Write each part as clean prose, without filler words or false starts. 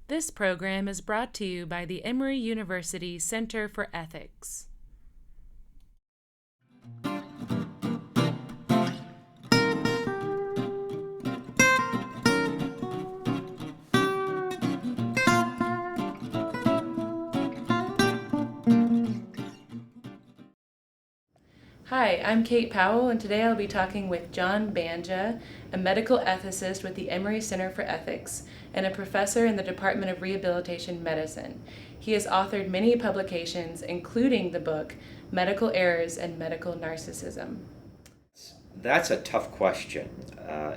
This program is brought to you by the Emory University Center for Ethics. Hi, I'm Kate Powell, and today I'll be talking with John Banja, a medical ethicist with the Emory Center for Ethics and a professor in the Department of Rehabilitation Medicine. He has authored many publications, including the book Medical Errors and Medical Narcissism. That's a tough question.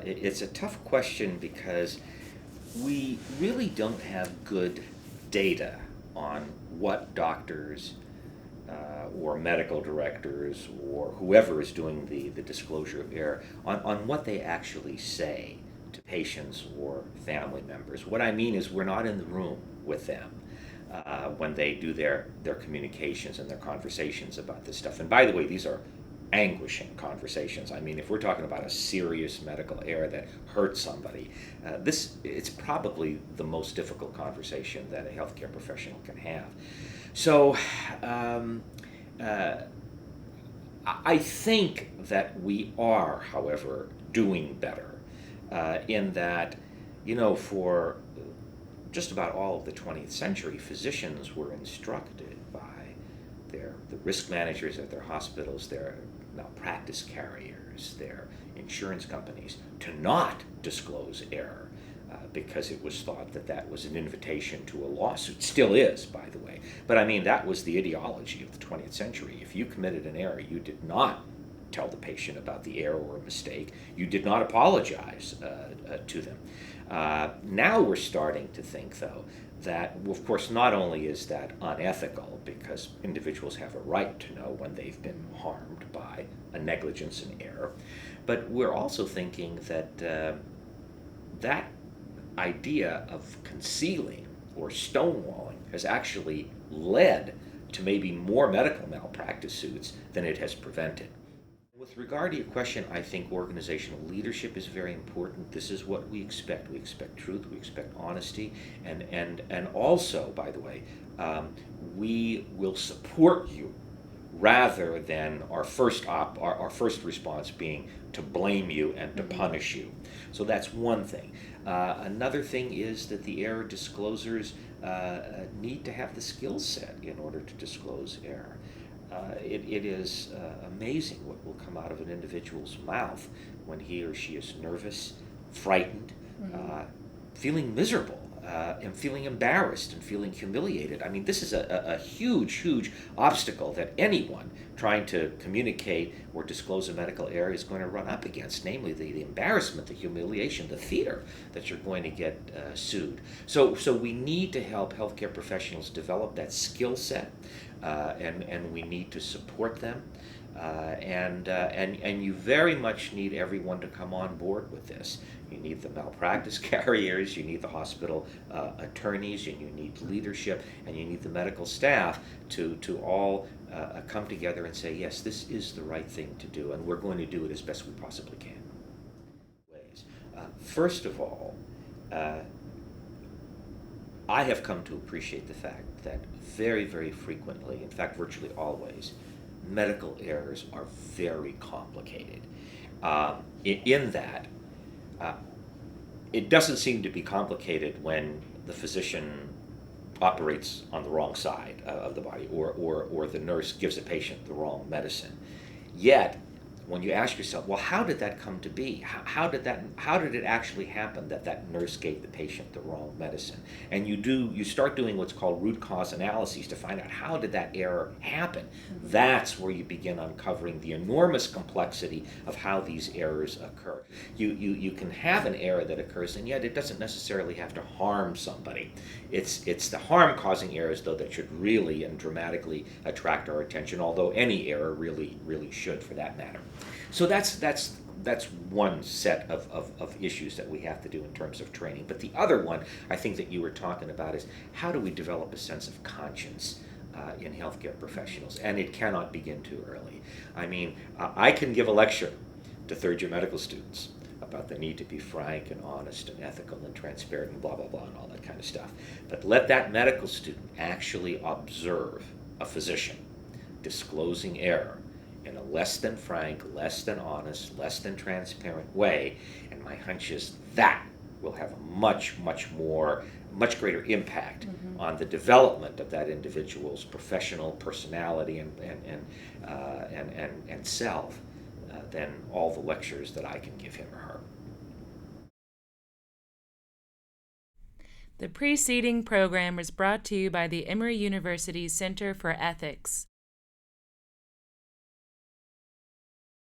It's a tough question because we really don't have good data on what doctors or medical directors or whoever is doing the disclosure of error on what they actually say to patients or family members. What I mean is we're not in the room with them when they do their communications and their conversations about this stuff. And by the way, these are anguishing conversations. I mean, if we're talking about a serious medical error that hurts somebody, it's probably the most difficult conversation that a healthcare professional can have. So I think that we are, however, doing better in that, for just about all of the 20th century, physicians were instructed by the risk managers at their hospitals, their malpractice carriers, their insurance companies, to not disclose error because it was thought that that was an invitation to a lawsuit. Still is, by the way. But I mean, that was the ideology of the 20th century. If you committed an error, you did not tell the patient about the error or mistake. You did not apologize to them. Now we're starting to think, though, that, of course, not only is that unethical, because individuals have a right to know when they've been harmed by a negligence and error, but we're also thinking that that idea of concealing or stonewalling has actually led to maybe more medical malpractice suits than it has prevented. With regard to your question, I think organizational leadership is very important. This is what we expect. We expect truth, we expect honesty, and also, by the way, we will support you rather than our first response being to blame you and to punish you. So that's one thing. Another thing is that the error disclosers need to have the skill set in order to disclose error. It is amazing what will come out of an individual's mouth when he or she is nervous, frightened, feeling miserable, and feeling embarrassed and feeling humiliated. I mean, this is a huge, huge obstacle that anyone trying to communicate or disclose a medical error is going to run up against, namely the embarrassment, the humiliation, the fear that you're going to get sued. So we need to help healthcare professionals develop that skill set, and we need to support them. And you very much need everyone to come on board with this. You need the malpractice carriers, you need the hospital attorneys, and you need leadership, and you need the medical staff to all come together and say, yes, this is the right thing to do, and we're going to do it as best we possibly can. First of all, I have come to appreciate the fact that very, very frequently, in fact, virtually always, medical errors are very complicated. In that, it doesn't seem to be complicated when the physician operates on the wrong side of the body, or the nurse gives a patient the wrong medicine. Yet, when you ask yourself, well, how did that come to be? How did it actually happen that nurse gave the patient the wrong medicine? And you start doing what's called root cause analyses to find out how did that error happen. That's where you begin uncovering the enormous complexity of how these errors occur. You can have an error that occurs, and yet it doesn't necessarily have to harm somebody. It's the harm-causing errors, though, that should really and dramatically attract our attention, although any error really should, for that matter. So that's one set of issues that we have to do in terms of training. But the other one, I think, that you were talking about is how do we develop a sense of conscience in healthcare professionals? And it cannot begin too early. I mean, I can give a lecture to third-year medical students about the need to be frank and honest and ethical and transparent and blah, blah, blah, and all that kind of stuff. But let that medical student actually observe a physician disclosing error in a less than frank, less than honest, less than transparent way, and my hunch is that will have a much greater impact on the development of that individual's professional personality and self than all the lectures that I can give him or her. The preceding program was brought to you by the Emory University Center for Ethics.